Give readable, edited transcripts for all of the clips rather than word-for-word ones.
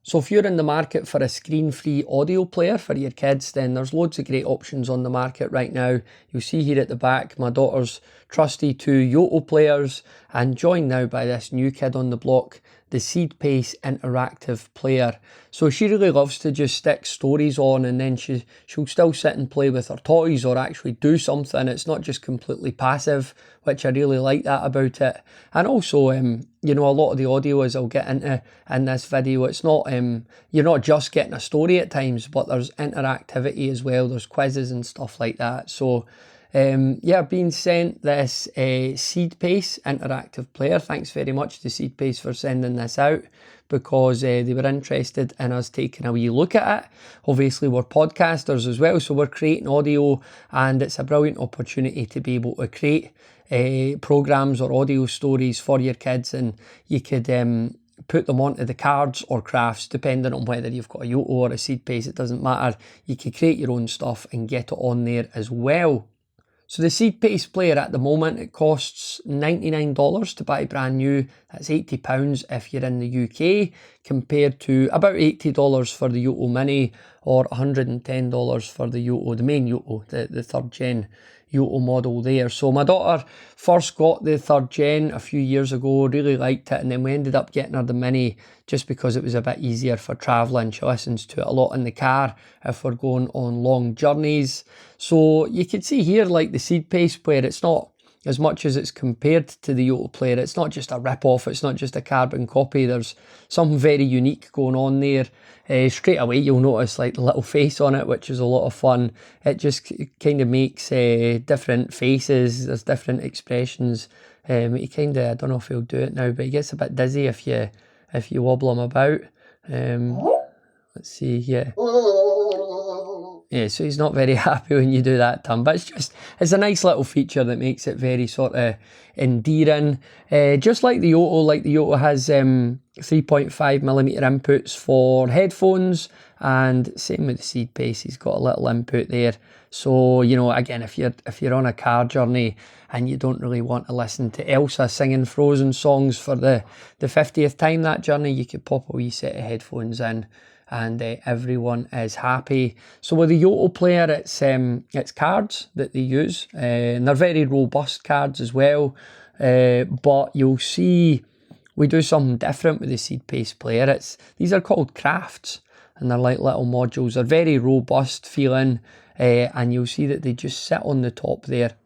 So if you're in the market for a screen-free audio player for your kids, then there's loads of great options on the market right now. You'll see here at the back my daughter's trusty 2 Yoto players, and joined now by this new kid on the block, the Seedpace interactive player. So she really loves to just stick stories on, and then she'll still sit and play with her toys or actually do something. It's not just completely passive, which I really like that about it. And also, you know, a lot of the audio, as I'll get into in this video, it's not, you're not just getting a story at times, but there's interactivity as well. There's quizzes and stuff like that. So yeah, I've been sent this Seedpace interactive player. Thanks very much to Seedpace for sending this out, because they were interested in us taking a wee look at it. Obviously, we're podcasters as well, so we're creating audio, and it's a brilliant opportunity to be able to create programs or audio stories for your kids, and you could put them onto the cards or crafts, depending on whether you've got a Yoto or a Seedpace. It doesn't matter. You can create your own stuff and get it on there as well. So the Seedpace player at the moment, it costs $99 to buy brand new. That's £80 if you're in the UK, compared to about $80 for the Yoto Mini, or $110 for the Yoto, the main Yoto, the 3rd gen Yoto model there. So my daughter first got the 3rd gen a few years ago, really liked it, and then we ended up getting her the Mini just because it was a bit easier for travelling. She listens to it a lot in the car if we're going on long journeys. So you can see here, like the Seedpace player, it's not, as much as it's compared to the Yoto player, it's not just a rip-off, it's not just a carbon copy. There's something very unique going on there. Straight away you'll notice like the little face on it, which is a lot of fun. It just kind of makes different faces, there's different expressions. He kind of, I don't know if he'll do it now, but he gets a bit dizzy if you wobble him about. Let's see, yeah. Yeah, so he's not very happy when you do that to him, but it's a nice little feature that makes it very sort of endearing. Just like the Yoto has 3.5mm inputs for headphones, and same with the Seedpace, he's got a little input there. So, you know, again, if you're on a car journey and you don't really want to listen to Elsa singing Frozen songs for the 50th time that journey, you could pop a wee set of headphones in, and everyone is happy. So with the Yoto player, it's cards that they use, and they're very robust cards as well. But you'll see we do something different with the Seedpace player. These are called crafts, and they're like little modules. They're very robust feeling, and you'll see that they just sit on the top there.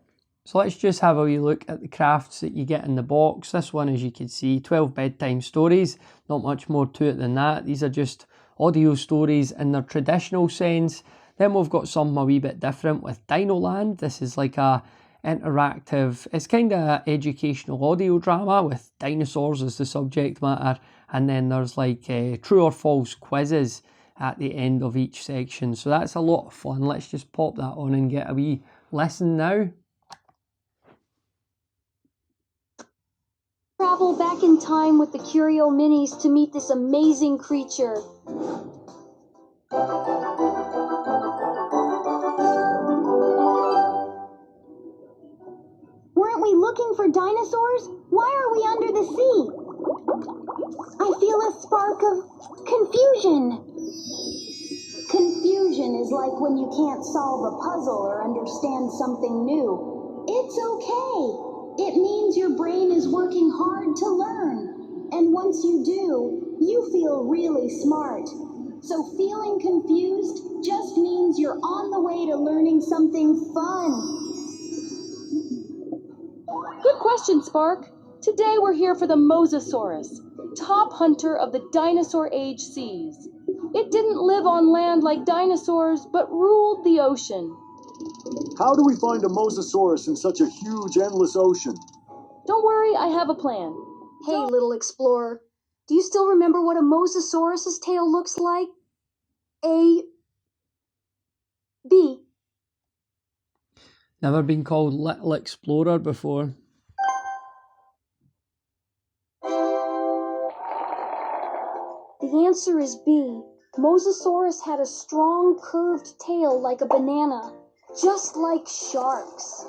So let's just have a wee look at the crafts that you get in the box. This one, as you can see, 12 bedtime stories. Not much more to it than that. These are just audio stories in their traditional sense. Then we've got something a wee bit different with Dino Land. This is like a interactive, it's kind of educational audio drama with dinosaurs as the subject matter, and then there's like true or false quizzes at the end of each section. So that's a lot of fun. Let's just pop that on and get a wee listen now. Travel back in time with the Curio Minis to meet this amazing creature. Weren't we looking for dinosaurs? Why are we under the sea? I feel a spark of confusion. Confusion is like when you can't solve a puzzle or understand something new. It's okay. It means your brain is working hard to learn. And once you do, you feel really smart. So feeling confused just means you're on the way to learning something fun. Good question, Spark. Today we're here for the Mosasaurus, top hunter of the dinosaur age seas. It didn't live on land like dinosaurs, but ruled the ocean. How do we find a Mosasaurus in such a huge, endless ocean? Don't worry, I have a plan. Hey, little explorer. Do you still remember what a Mosasaurus's tail looks like? A... B. Never been called Little Explorer before. The answer is B. Mosasaurus had a strong, curved tail like a banana, just like sharks.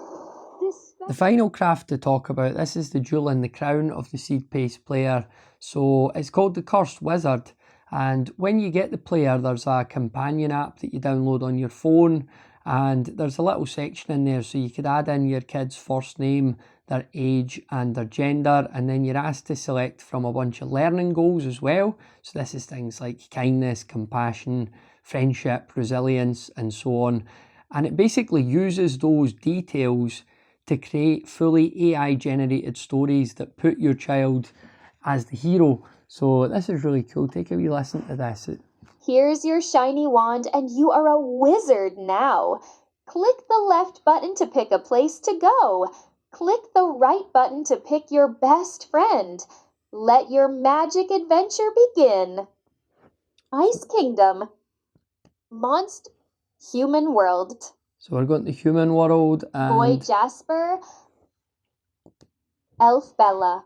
The final craft to talk about, this is the jewel in the crown of the Seedpace player. So it's called the Cursed Wizard, And when you get the player, there's a companion app that you download on your phone, and there's a little section in there so you could add in your kid's first name, their age and their gender, and then you're asked to select from a bunch of learning goals as well. So this is things like kindness, compassion, friendship, resilience, and so on. And it basically uses those details to create fully AI generated stories that put your child as the hero. So this is really cool. Take a wee listen to this. Here's your shiny wand and you are a wizard now. Click the left button to pick a place to go. Click the right button to pick your best friend. Let your magic adventure begin. Ice Kingdom. Monster. Human world. So we're going to human world and... Boy Jasper. Elf Bella.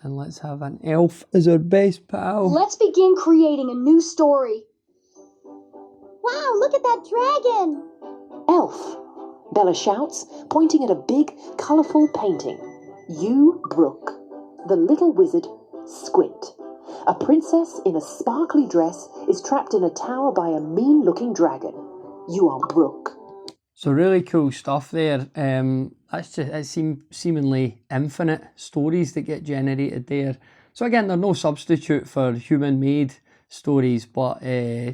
And let's have an elf as our best pal. Let's begin creating a new story. Wow, look at that dragon! Elf, Bella shouts, pointing at a big, colourful painting. You, Brooke. The little wizard, Squint. A princess in a sparkly dress is trapped in a tower by a mean-looking dragon. You are Brooke. So really cool stuff there. That's just, it seemingly infinite stories that get generated there. So again, they're no substitute for human-made stories, but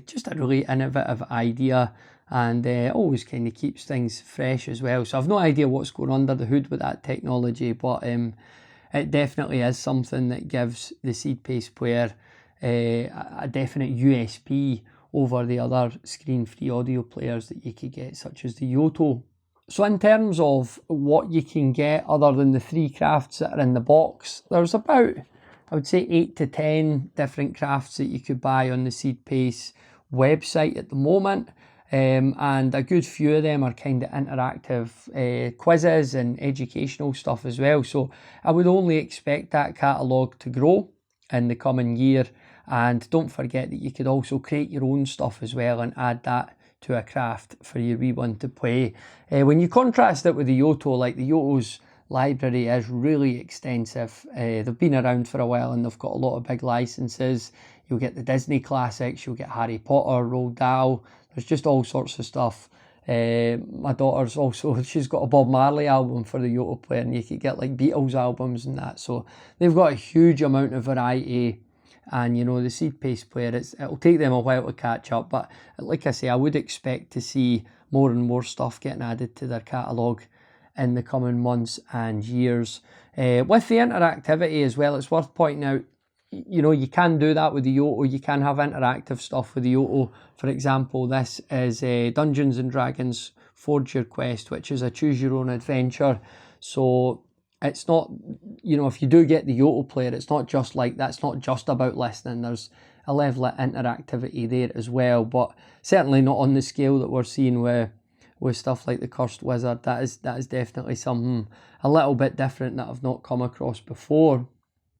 just a really innovative idea, and always kind of keeps things fresh as well. So I've no idea what's going under the hood with that technology, but it definitely is something that gives the Seedpace player a definite USP over the other screen-free audio players that you could get, such as the Yoto. So in terms of what you can get other than the 3 crafts that are in the box, there's about, I would say, 8 to 10 different crafts that you could buy on the Seedpace website at the moment. And a good few of them are kind of interactive quizzes and educational stuff as well. So I would only expect that catalogue to grow in the coming year. And don't forget that you could also create your own stuff as well and add that to a craft for your wee one to play. When you contrast it with the Yoto, like the Yoto's library is really extensive. They've been around for a while and they've got a lot of big licenses. You'll get the Disney classics, you'll get Harry Potter, Roald Dahl. There's just all sorts of stuff. My daughter's also, she's got a Bob Marley album for the Yoto player, and you could get like Beatles albums and that. So they've got a huge amount of variety. And you know, the Seedpace player, it'll take them a while to catch up, but like I say, I would expect to see more and more stuff getting added to their catalogue in the coming months and years. With the interactivity as well, it's worth pointing out, you know, you can do that with the Yoto. You can have interactive stuff with the Yoto. For example, this is Dungeons and Dragons Forge Your Quest, which is a choose your own adventure. So it's not, you know, if you do get the Yoto player, it's not just like that. It's not just about listening. There's a level of interactivity there as well, but certainly not on the scale that we're seeing with stuff like the Cursed Wizard. That is definitely something a little bit different that I've not come across before.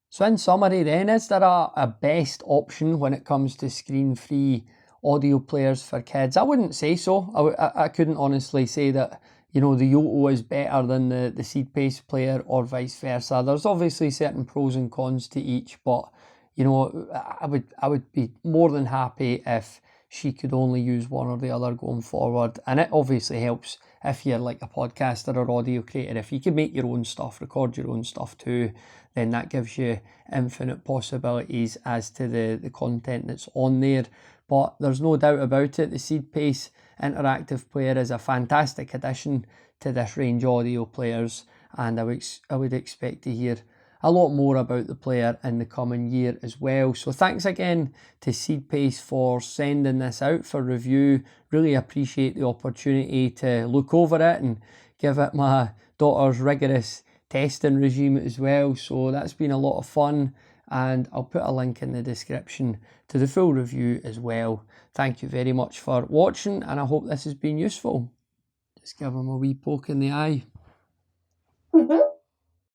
So in summary then, is there a best option when it comes to screen-free audio players for kids? I wouldn't say so. I couldn't honestly say that, you know, the Yoto is better than the Seedpace player or vice versa. There's obviously certain pros and cons to each, but, you know, I would be more than happy if she could only use one or the other going forward. And it obviously helps if you're like a podcaster or audio creator. If you can make your own stuff, record your own stuff too, then that gives you infinite possibilities as to the content that's on there. But there's no doubt about it, the Seedpace interactive player is a fantastic addition to this range of audio players, and I would expect to hear a lot more about the player in the coming year as well. So thanks again to Seedpace for sending this out for review. Really appreciate the opportunity to look over it and give it my daughter's rigorous testing regime as well. So that's been a lot of fun, and I'll put a link in the description to the full review as well. Thank you very much for watching, and I hope this has been useful. Just give them a wee poke in the eye.